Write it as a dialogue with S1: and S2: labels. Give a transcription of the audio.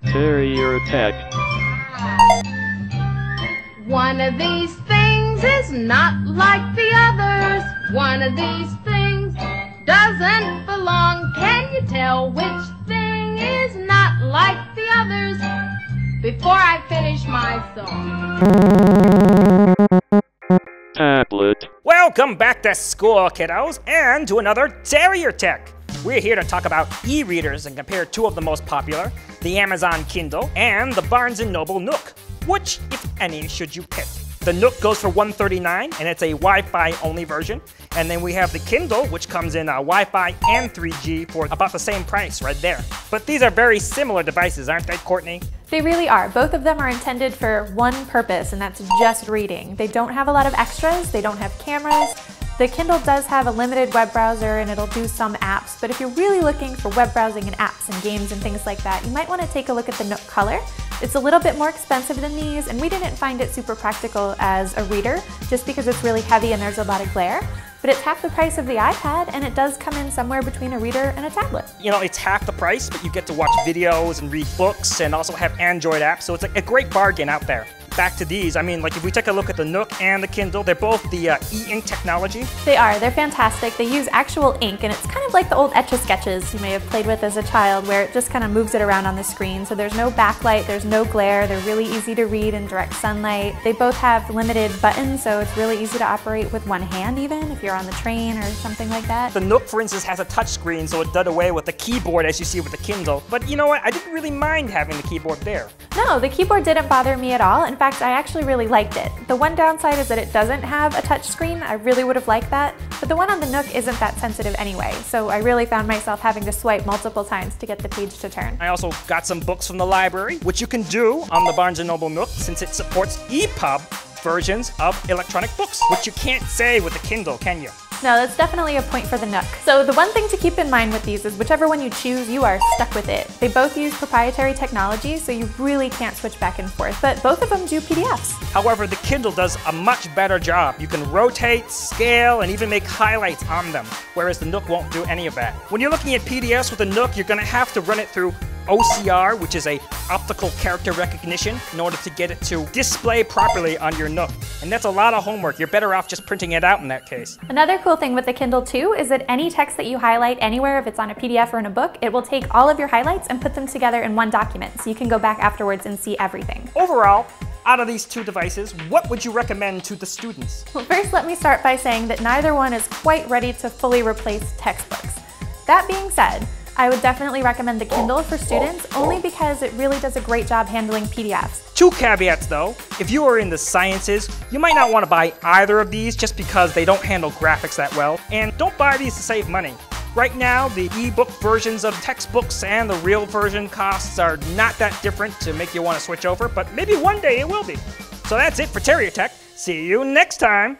S1: Terrier Tech.
S2: One of these things is not like the others. One of these things doesn't belong. Can you tell which thing is not like the others before I finish my song?
S1: Tablet.
S3: Welcome back to school, kiddos, and to another Terrier Tech. We're here to talk about e-readers and compare two of the most popular, the Amazon Kindle and the Barnes & Noble Nook. Which, if any, should you pick? The Nook goes for $139, and it's a Wi-Fi only version. And then we have the Kindle, which comes in Wi-Fi and 3G for about the same price right there. But these are very similar devices, aren't they, Courtney?
S4: They really are. Both of them are intended for one purpose, and that's just reading. They don't have a lot of extras, they don't have cameras. The Kindle does have a limited web browser and it'll do some apps, but if you're really looking for web browsing and apps and games and things like that, you might want to take a look at the Nook Color. It's a little bit more expensive than these, and we didn't find it super practical as a reader, just because it's really heavy and there's a lot of glare. But it's half the price of the iPad, and it does come in somewhere between a reader and a tablet.
S3: You know, it's half the price, but you get to watch videos and read books and also have Android apps, so it's a great bargain out there. Back to these, I mean, like if we take a look at the Nook and the Kindle, they're both the e-ink technology.
S4: They are. They're fantastic. They use actual ink, and it's kind of like the old Etch-a-Sketches you may have played with as a child, where it just kind of moves it around on the screen. So there's no backlight, there's no glare, they're really easy to read in direct sunlight. They both have limited buttons, so it's really easy to operate with one hand even, if you're on the train or something like that.
S3: The Nook, for instance, has a touch screen, so it did away with the keyboard as you see with the Kindle. But you know what? I didn't really mind having the keyboard there.
S4: No, the keyboard didn't bother me at all. In fact, I actually really liked it. The one downside is that it doesn't have a touch screen. I really would have liked that, but the one on the Nook isn't that sensitive anyway, so I really found myself having to swipe multiple times to get the page to turn. I
S3: also got some books from the library, which you can do on the Barnes & Noble Nook since it supports EPUB versions of electronic books, which you can't say with the Kindle, can you?
S4: No, that's definitely a point for the Nook. So the one thing to keep in mind with these is whichever one you choose, you are stuck with it. They both use proprietary technology, so you really can't switch back and forth, but both of them do PDFs.
S3: However, the Kindle does a much better job. You can rotate, scale, and even make highlights on them, whereas the Nook won't do any of that. When you're looking at PDFs with the Nook, you're gonna have to run it through OCR, which is a optical character recognition, in order to get it to display properly on your Nook. And that's a lot of homework. You're better off just printing it out in that case.
S4: Another cool thing with the Kindle too is that any text that you highlight anywhere, if it's on a PDF or in a book, it will take all of your highlights and put them together in one document, so you can go back afterwards and see everything.
S3: Overall, out of these two devices, what would you recommend to the students?
S4: Well, first let me start by saying that neither one is quite ready to fully replace textbooks. That being said, I would definitely recommend the Kindle for students, only because it really does a great job handling PDFs.
S3: Two caveats though. If you are in the sciences, you might not want to buy either of these just because they don't handle graphics that well, and don't buy these to save money. Right now, the ebook versions of textbooks and the real version costs are not that different to make you want to switch over, but maybe one day it will be. So that's it for Terrier Tech. See you next time.